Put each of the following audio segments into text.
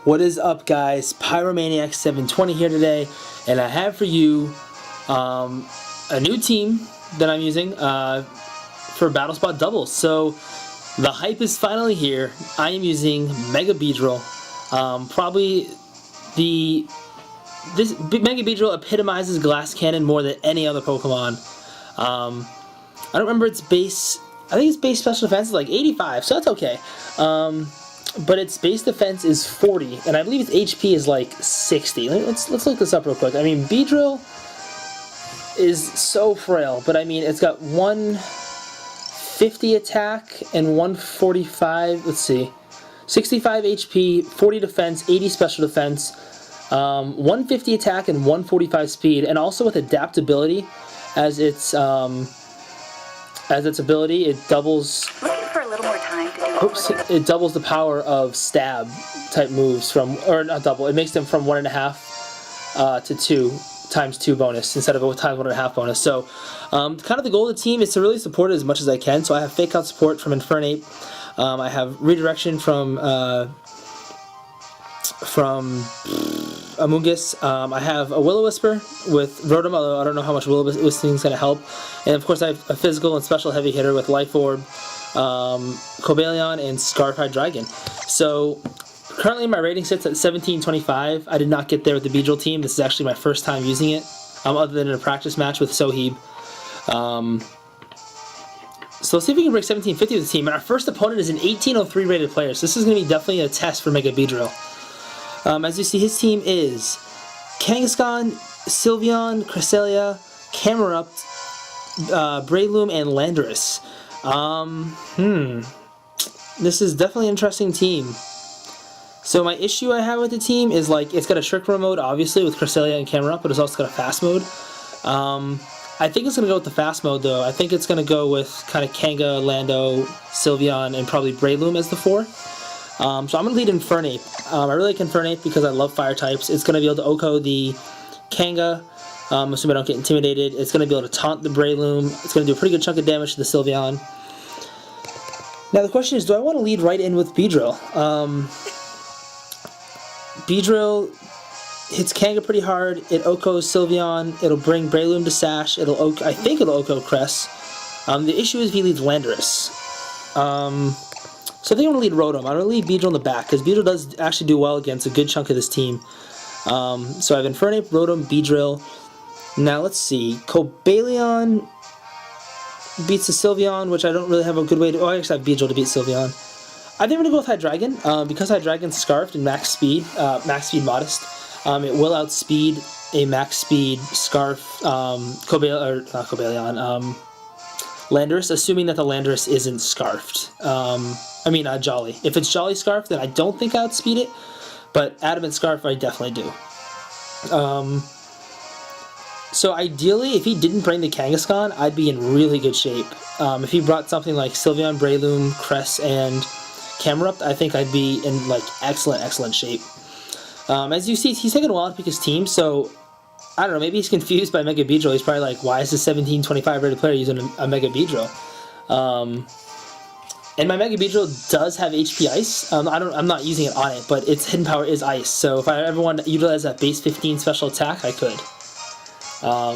What is up, guys? Pyromaniac 720 here today, and I have for you a new team that I'm using for Battle Spot doubles. So the hype is finally here. I am using Mega Beedrill. Probably this Mega Beedrill epitomizes Glass Cannon more than any other Pokemon. I don't remember its base. I think its base special defense is like 85, so that's okay. But its base defense is 40, and I believe its HP is like 60. Let's look this up real quick. I mean, Beedrill is so frail, but I mean, it's got 150 attack and 145. Let's see, 65 HP, 40 defense, 80 special defense, 150 attack and 145 speed, and also with adaptability as its ability, it doubles. It doubles the power of stab type moves from, or not double, it makes them from 1.5 to 2 times 2 bonus instead of a times 1.5 bonus. So kind of the goal of the team is to really support it as much as I can. So I have Fake Out support from Infernape. I have redirection from Amoonguss. I have a Will-O-Wisper with Rotom, although I don't know how much Will-O-Wisping is going to help. And of course I have a physical and special heavy hitter with Life Orb, Cobalion, and Scarf Hydreigon. So currently my rating sits at 1725. I did not get there with the Beedrill team. This is actually my first time using it, other than in a practice match with Sohib. So let's see if we can break 1750 with the team. And our first opponent is an 1803 rated player, so this is going to be definitely a test for Mega Beedrill. As you see, his team is Kangaskhan, Sylveon, Cresselia, Camerupt, Breloom, and Landorus. This is definitely an interesting team. So my issue I have with the team is, like, it's got a Trick Room mode, obviously, with Cresselia and Camerupt, but it's also got a Fast mode. I think it's going to go with the Fast mode, though. I think it's going to go with kind of Kanga, Lando, Sylveon, and probably Breloom as the 4. So I'm going to lead Infernape. I really like Infernape because I love fire types. It's going to be able to OHKO the Kanga, assuming I don't get intimidated. It's going to be able to taunt the Breloom. It's going to do a pretty good chunk of damage to the Sylveon. Now the question is, do I want to lead right in with Beedrill? Beedrill hits Kanga pretty hard. It OHKOs Sylveon. It'll bring Breloom to Sash. I think it'll OHKO Cress. The issue is if he leads Landorus. So I think I'm going to lead Rotom. I'm going to lead Beedrill in the back, because Beedrill does actually do well against a good chunk of this team. So I have Infernape, Rotom, Beedrill. Now let's see. Cobalion beats the Sylveon, which I don't really have a good way to... Oh, I actually have Beedrill to beat Sylveon. I think I'm going to go with Hydreigon. Because Hydreigon's Scarfed and max speed modest, it will outspeed a max speed Scarf Landorus, assuming that the Landorus isn't Scarfed. Jolly. If it's Jolly Scarf, then I don't think I outspeed it, but Adamant Scarf I definitely do. So ideally, if he didn't bring the Kangaskhan, I'd be in really good shape. If he brought something like Sylveon, Breloom, Cress, and Camerupt, I think I'd be in like excellent shape. As you see, he's taking a while to pick his team, so I don't know, maybe he's confused by Mega Beedrill. He's probably like, why is this 1725 rated player using a Mega Beedrill? And my Mega Beedrill does have HP Ice. I'm not using it on it, but its hidden power is Ice. So if I ever want to utilize that base 15 special attack, I could. I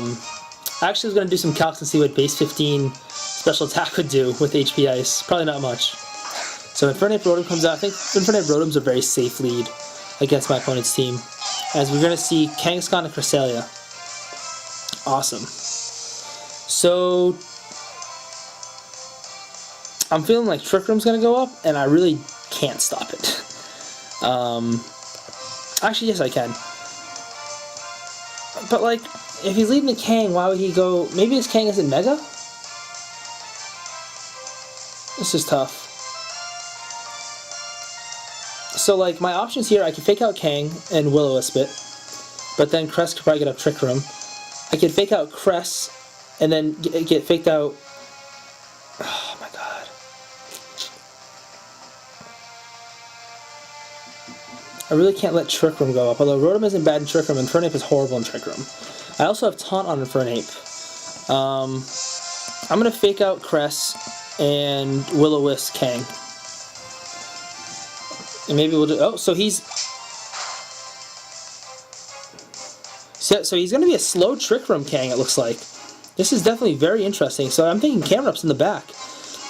actually was going to do some calcs and see what base 15 special attack would do with HP Ice. Probably not much. So Infernape Rotom comes out. I think Infernape Rotom's a very safe lead against my opponent's team, as we're going to see Kangaskhan and Cresselia. Awesome. So I'm feeling like Trick Room's going to go up, and I really can't stop it. Actually, yes, I can. But, like, if he's leading the Kang, why would he go... Maybe his Kang isn't Mega? This is tough. So, like, my options here, I can Fake Out Kang and Will-O-Wisp it, but then Cress could probably get up Trick Room. I could Fake Out Cress, and then get faked out... Oh, my God. I really can't let Trick Room go up, although Rotom isn't bad in Trick Room, Infernape is horrible in Trick Room. I also have Taunt on Infernape. I'm going to Fake Out Cress and Will-O-Wisp Kang. And maybe we'll do... Oh, so he's So he's going to be a slow Trick Room Kang, it looks like. This is definitely very interesting. So I'm thinking Camera Up's in the back.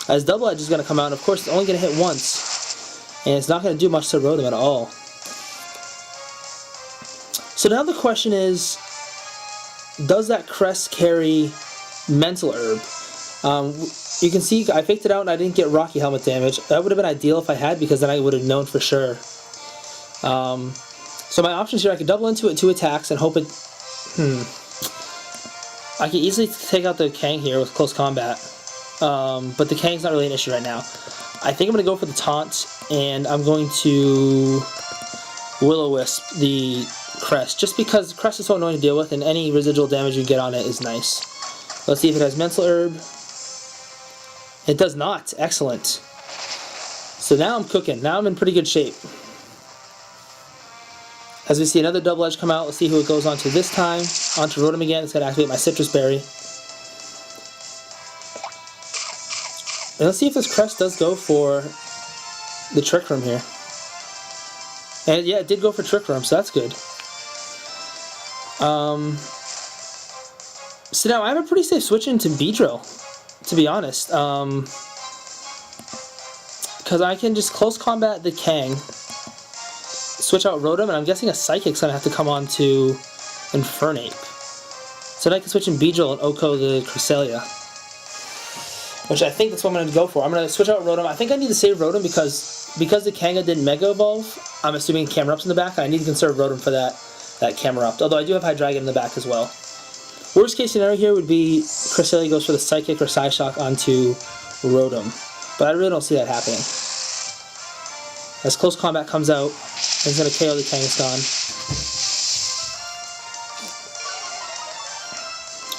As Double Edge is going to come out, and of course it's only going to hit once. And it's not going to do much to Rotom at all. So now the question is, does that Crest carry Mental Herb? You can see I faked it out and I didn't get Rocky Helmet damage. That would have been ideal if I had, because then I would have known for sure. So my options here, I could double into it 2 attacks and hope it... I could easily take out the Kang here with close combat. But the Kang's not really an issue right now. I think I'm going to go for the Taunt, and I'm going to Will-O-Wisp the Crest, just because Crest is so annoying to deal with, and any residual damage you get on it is nice. Let's see if it has Mental Herb. It does not. Excellent. So now I'm cooking. Now I'm in pretty good shape. As we see another Double Edge come out, let's see who it goes on to this time. Onto Rotom again. It's going to activate my Citrus Berry. And let's see if this Crest does go for the Trick Room here. And yeah, it did go for Trick Room, so that's good. So now I have a pretty safe switch into Beedrill, to be honest. Because I can just close combat the Kang, switch out Rotom, and I'm guessing a Psychic's going to have to come on to Infernape. So then I can switch in Beedrill and Oko the Cresselia. Which I think that's what I'm going to go for. I'm going to switch out Rotom. I think I need to save Rotom because the Kanga didn't Mega Evolve. I'm assuming Camera Up's in the back. I need to conserve Rotom for that Camera Up. Although I do have Hydreigon in the back as well. Worst case scenario here would be Cresselia goes for the Psychic or Psyshock onto Rotom. But I really don't see that happening. As close combat comes out, it's going to KO the Kangaskhan.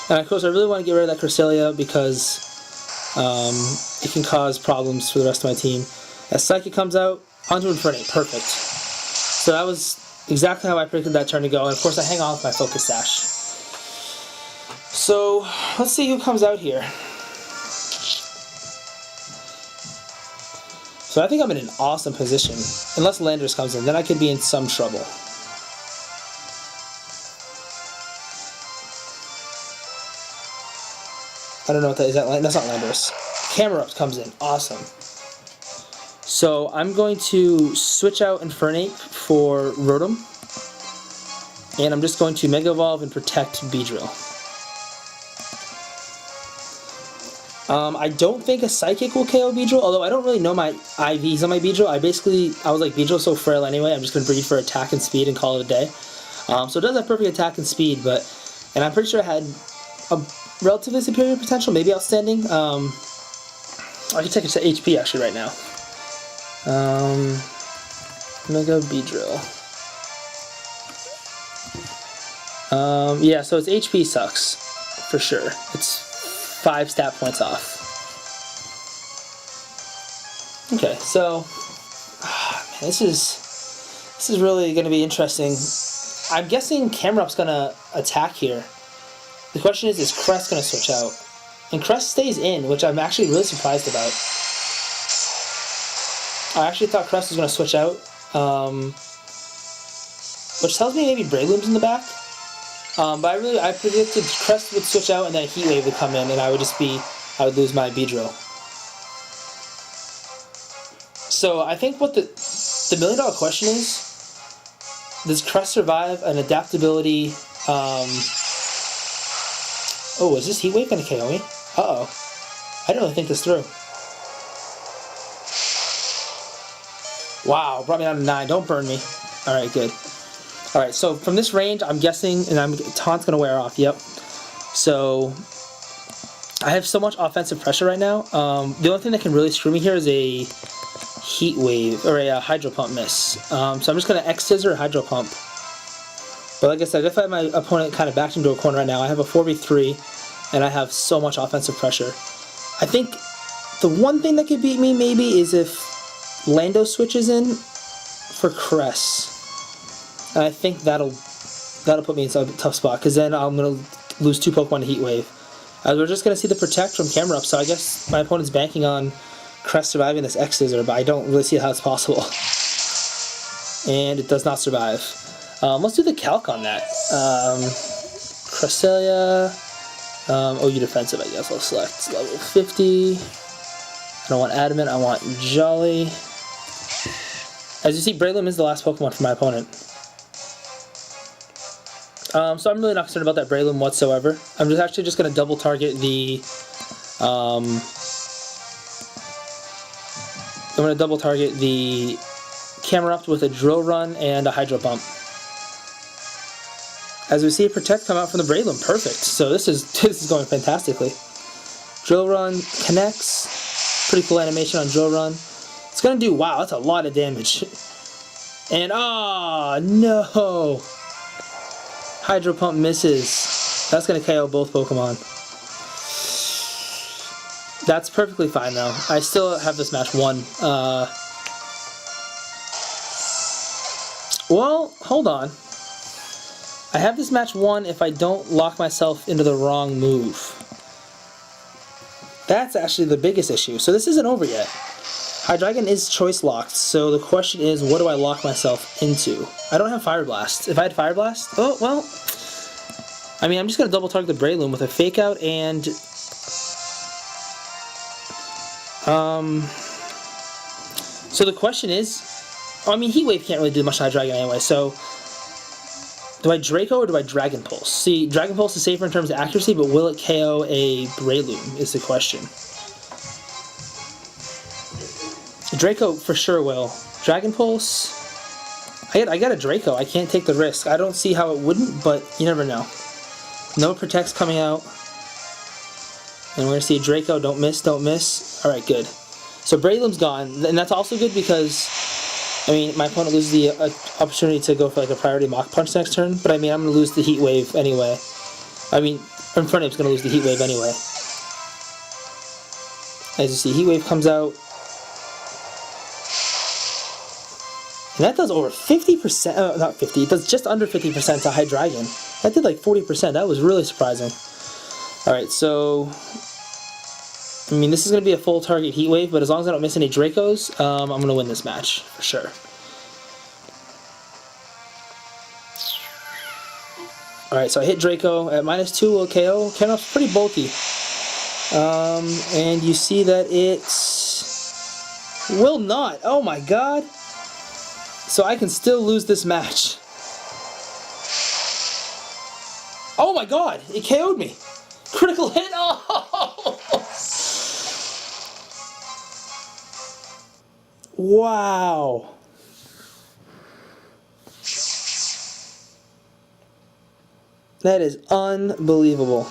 And of course I really want to get rid of that Cresselia because it can cause problems for the rest of my team. As Psychic comes out, onto Infernape. Perfect. So that was exactly how I predicted that turn to go, and of course I hang on with my Focus Sash. So let's see who comes out here. So I think I'm in an awesome position. Unless Landorus comes in, then I could be in some trouble. I don't know what that is. That's not Landorus. Camera Up comes in. Awesome. So I'm going to switch out Infernape for Rotom. And I'm just going to Mega Evolve and protect Beedrill. I don't think a Psychic will KO Beedrill, although I don't really know my IVs on my Beedrill. I was like, Beedrill's so frail anyway, I'm just going to breed for attack and speed and call it a day. So it does have perfect attack and speed, and I'm pretty sure it had a relatively superior potential, maybe outstanding. I can check its HP actually right now. Mega Beedrill. Yeah, so its HP sucks, for sure. It's 5 stat points off. Okay, so man, this is really going to be interesting. I'm guessing Camera Up's going to attack here. The question is Crest going to switch out? And Crest stays in, which I'm actually really surprised about. I actually thought Crest was going to switch out, which tells me maybe Breloom's in the back. But I predicted Crest would switch out and then a Heat Wave would come in, and I would lose my Beedrill. So I think what the $1 million question is, does Crest survive an adaptability? Oh, is this Heat Wave going to KO me? Uh-oh. I didn't really think this through. Wow, brought me down to 9. Don't burn me. Alright, good. Alright, so from this range, I'm guessing, and Taunt's going to wear off, yep. So, I have so much offensive pressure right now. The only thing that can really screw me here is a Heat Wave, or a Hydro Pump miss. So I'm just going to X-Scissor or Hydro Pump. But like I said, if I have my opponent kind of backed into a corner right now, I have a 4v3, and I have so much offensive pressure. I think the one thing that could beat me, maybe, is if Lando switches in for Crest. And I think that'll put me in a tough spot, because then I'm going to lose 2 Pokemon to Heat Wave. We're just going to see the Protect from Camera Up, so I guess my opponent's banking on Crest surviving this X-Scissor, but I don't really see how it's possible. And it does not survive. Let's do the calc on that. Cresselia. OU defensive, I guess. I'll select level 50. I don't want Adamant, I want Jolly. As you see, Breloom is the last Pokemon for my opponent. So I'm really not concerned about that Breloom whatsoever. I'm actually just going to double target the... I'm going to double target the Camerupt with a Drill Run and a Hydro Pump. As we see a Protect come out from the Breloom, perfect. So this is going fantastically. Drill Run connects. Pretty cool animation on Drill Run. It's going to do, wow, that's a lot of damage. And, oh, no! Hydro Pump misses. That's going to KO both Pokemon. That's perfectly fine, though. I still have this match won. Well, hold on. I have this match won if I don't lock myself into the wrong move. That's actually the biggest issue. So this isn't over yet. Hydreigon is choice locked, so the question is, what do I lock myself into? I don't have Fire Blast. If I had Fire Blast, oh, well, I mean, I'm just going to double target the Breloom with a Fake Out and... So the question is, I mean, Heat Wave can't really do much to Hydreigon anyway, so... Do I Draco or do I Dragon Pulse? See, Dragon Pulse is safer in terms of accuracy, but will it KO a Breloom is the question. Draco for sure will. Dragon Pulse... I got a Draco. I can't take the risk. I don't see how it wouldn't, but you never know. No Protects coming out. And we're going to see a Draco. Don't miss, don't miss. Alright, good. So Breloom's gone, and that's also good because... I mean, my opponent loses the opportunity to go for like a priority Mach Punch next turn, but I mean, I'm going to lose the Heat Wave anyway. I mean, Infernape's going to lose the Heat Wave anyway. As you see, Heat Wave comes out. And that does over 50%, not 50, it does just under 50% to Hydreigon. That did like 40%, that was really surprising. Alright, so... I mean, this is going to be a full target Heat Wave, but as long as I don't miss any Dracos, I'm going to win this match, for sure. Alright, so I hit Draco at -2 will KO. Camerup's pretty bulky. And you see that it will not. Oh my god! So I can still lose this match. Oh my god! It KO'd me! Critical hit! Oh! Wow! That is unbelievable.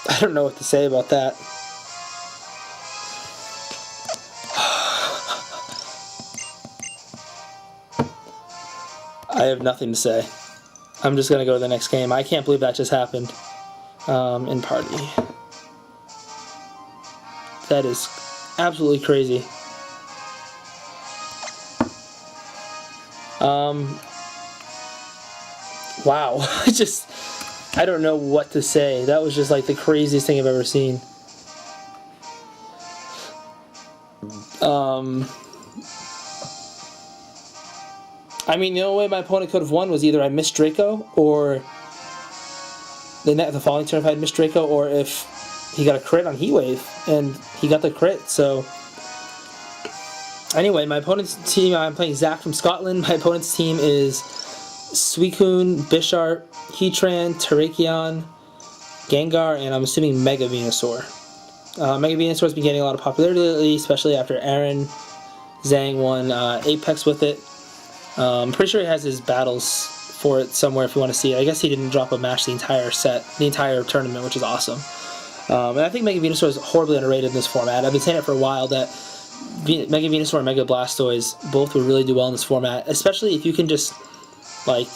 I don't know what to say about that. I have nothing to say. I'm just gonna go to the next game. I can't believe that just happened. In party. That is absolutely crazy. Wow. I don't know what to say. That was just like the craziest thing I've ever seen. I mean, the only way my opponent could have won was either I missed Draco, or the following turn if I had missed Draco, or if he got a crit on Heat Wave, and he got the crit, so... Anyway, my opponent's team, I'm playing Zach from Scotland. My opponent's team is Suicune, Bisharp, Heatran, Terrakion, Gengar, and I'm assuming Mega Venusaur. Mega Venusaur's been getting a lot of popularity lately, especially after Aaron Zhang won Apex with it. I'm pretty sure he has his battles for it somewhere if you want to see it. I guess he didn't drop a match the entire set, the entire tournament, which is awesome. And I think Mega Venusaur is horribly underrated in this format. I've been saying it for a while that Mega Venusaur and Mega Blastoise both would really do well in this format, especially if you can just, like,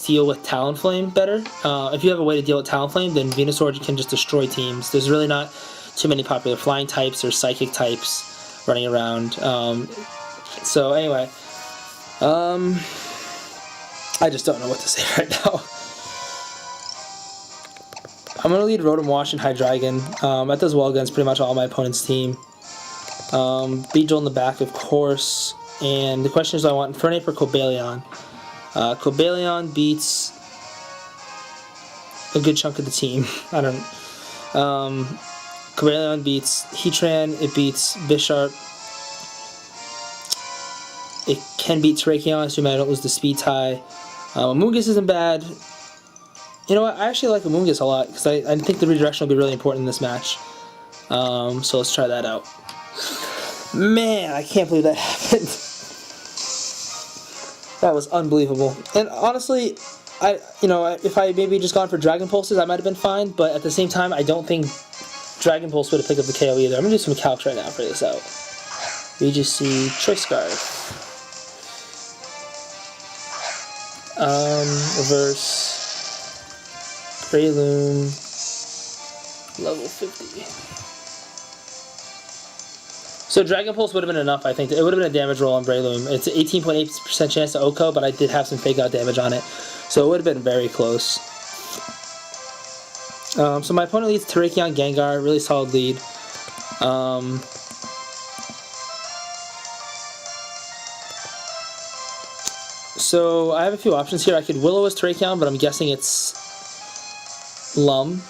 deal with Talonflame better. If you have a way to deal with Talonflame, then Venusaur can just destroy teams. There's really not too many popular flying types or psychic types running around. So anyway, I just don't know what to say right now. I'm going to lead Rotom Wash and Hydreigon. That does well against pretty much all my opponent's team. Beedrill in the back, of course. And the question is, do I want Infernape or Cobalion? Cobalion beats a good chunk of the team. I don't. Cobalion beats Heatran. It beats Bisharp. It can beat Terrakion, assuming I don't lose the speed tie. Amoonguss isn't bad. You know what? I actually like Amoonguss a lot because I think the redirection will be really important in this match. So let's try that out. Man, I can't believe that happened. That was unbelievable. And honestly, if I maybe just gone for Dragon Pulses, I might have been fine. But at the same time, I don't think Dragon Pulse would have picked up the KO either. I'm gonna do some calcs right now for this out. We just see Choice Scarf. Reverse. Breloom. Level 50. So Dragon Pulse would have been enough, I think. It would have been a damage roll on Breloom. It's an 18.8% chance to OHKO, but I did have some fake out damage on it. So it would have been very close. So my opponent leads Terrakion, Gengar. Really solid lead. So I have a few options here. I could Will-O-Wisp Terrakion, but I'm guessing it's Lum.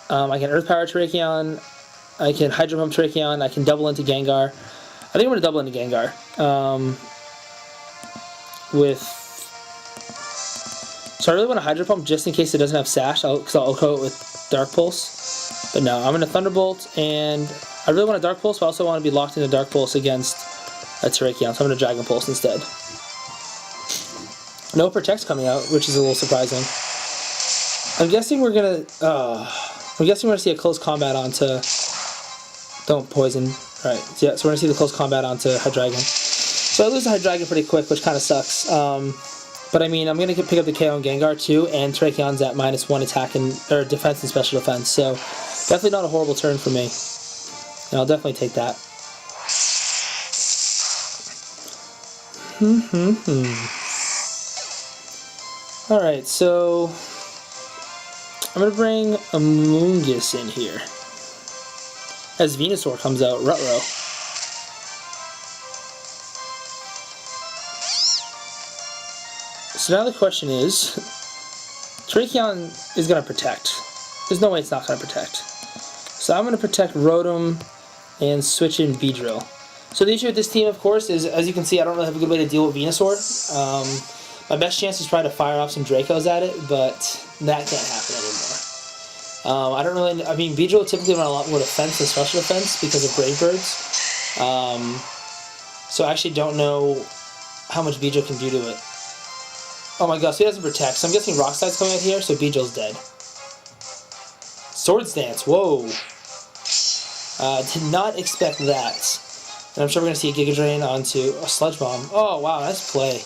I can Earth Power Terrakion. I can Hydro Pump Terrakion. I can double into Gengar. I think I'm going to double into Gengar. So I really want to Hydro Pump just in case it doesn't have Sash, because I'll OHKO it with Dark Pulse. But no, I'm going to Thunderbolt, and I really want a Dark Pulse, but I also want to be locked into Dark Pulse against a Terrakion, so I'm going to Dragon Pulse instead. No Protect's coming out, which is a little surprising. I'm guessing we're going to see a close combat onto... Don't poison. Alright, yeah, so we're going to see the close combat onto Hydreigon. So I lose the Hydreigon pretty quick, which kind of sucks. But I mean, I'm going to pick up the KO on Gengar too, and Terrakion's at -1 attack or defense and special defense, so definitely not a horrible turn for me. And I'll definitely take that. Alright, so I'm going to bring Amoonguss in here. As Venusaur comes out, Ruh-roh. So now the question is, Terrakion is going to protect. There's no way it's not going to protect. So I'm going to protect Rotom and switch in Beedrill. So the issue with this team, of course, is, as you can see, I don't really have a good way to deal with Venusaur. My best chance is trying to fire off some Dracos at it, but that can't happen anymore. I mean, Beedrill typically run a lot more defense than special defense because of Brave Birds. So I actually don't know how much Beedrill can do to it. Oh my gosh, so he doesn't protect. So I'm guessing Rock Slide's coming out here, so Beedrill's dead. Swords Dance, whoa. Did not expect that. And I'm sure we're going to see a Giga Drain onto a Sludge Bomb. Oh wow, nice play.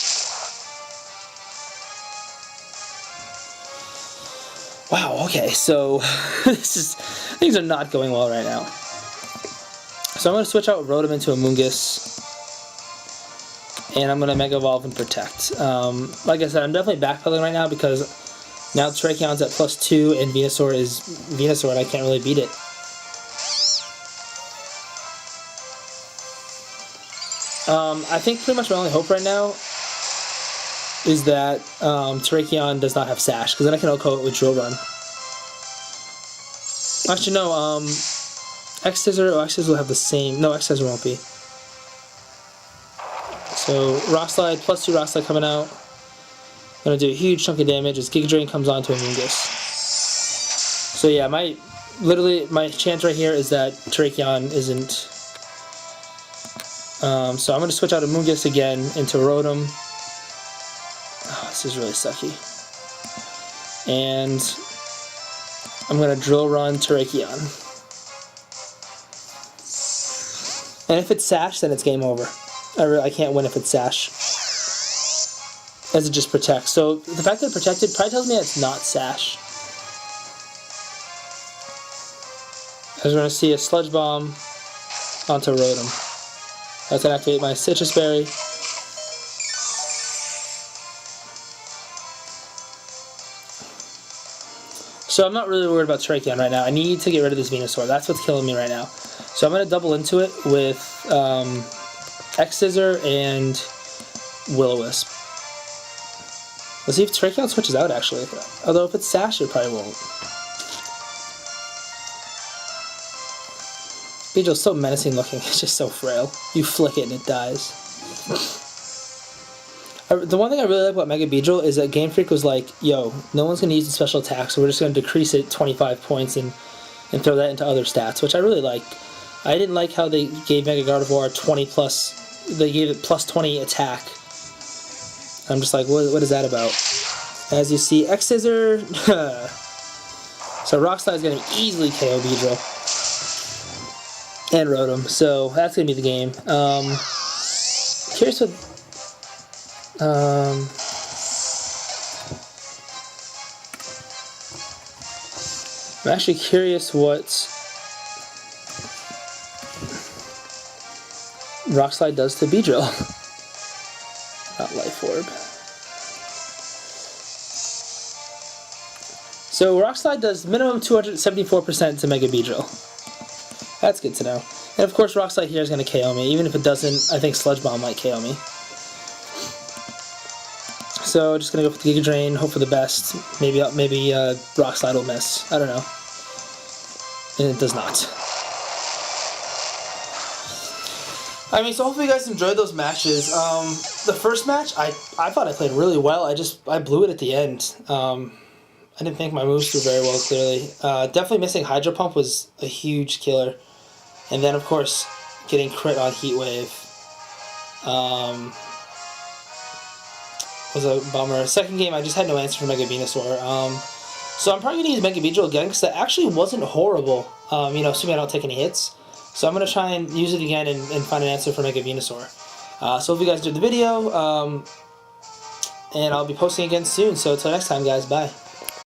Wow, okay, so things are not going well right now. So I'm going to switch out Rotom into Amoonguss. And I'm going to Mega Evolve and Protect. Like I said, I'm definitely backpedaling right now because now Terrakion's at +2 and Venusaur is Venusaur and I can't really beat it. I think pretty much my only hope right now is that Terrakion does not have Sash, because then I can OHKO it with Drill Run. Actually, no, X-Scissor will have the same... No, X-Scissor won't be. So, Rock Slide, +2 Rock Slide coming out. Gonna do a huge chunk of damage as Giga Drain comes on to Amoonguss. So yeah, my chance right here is that Terrakion isn't... so I'm gonna switch out Amoonguss again into Rotom. Oh, this is really sucky. And I'm going to Drill Run Terrakion. And if it's Sash, then it's game over. I can't win if it's Sash. As it just protects. So the fact that it protected probably tells me that it's not Sash. As we're going to see a Sludge Bomb onto Rotom. That's going to activate my Citrus Berry. So I'm not really worried about Terrakion right now. I need to get rid of this Venusaur. That's what's killing me right now. So I'm going to double into it with X-Scissor and Will-O-Wisp. Let's see if Tracheon switches out, actually. Although if it's Sash, it probably won't. Beedrill's so menacing looking, it's just so frail. You flick it and it dies. The one thing I really like about Mega Beedrill is that Game Freak was like, yo, no one's going to use the special attack, so we're just going to decrease it 25 points and throw that into other stats, which I really like. I didn't like how they gave Mega Gardevoir 20 plus, they gave it plus 20 attack. I'm just like, what is that about? As you see, X-Scissor. So Rock Slide is going to easily KO Beedrill. And Rotom, so that's going to be the game. Curious what... I'm actually curious what Rock Slide does to Beedrill. Not Life Orb. So Rock Slide does minimum 274% to Mega Beedrill. That's good to know. And of course, Rock Slide here is going to KO me. Even if it doesn't, I think Sludge Bomb might KO me. So just going to go for the Giga Drain, hope for the best. Maybe Rock Slide will miss. I don't know. And it does not. I mean, so hopefully you guys enjoyed those matches. The first match, I thought I played really well. I blew it at the end. I didn't think my moves through very well, clearly. Definitely missing Hydro Pump was a huge killer. And then, of course, getting crit on Heat Wave was a bummer. Second game, I just had no answer for Mega Venusaur. So I'm probably going to use Mega Beedrill again, because that actually wasn't horrible, you know, assuming I don't take any hits. So I'm going to try and use it again and find an answer for Mega Venusaur. So hope you guys enjoyed the video, and I'll be posting again soon. So until next time, guys, bye.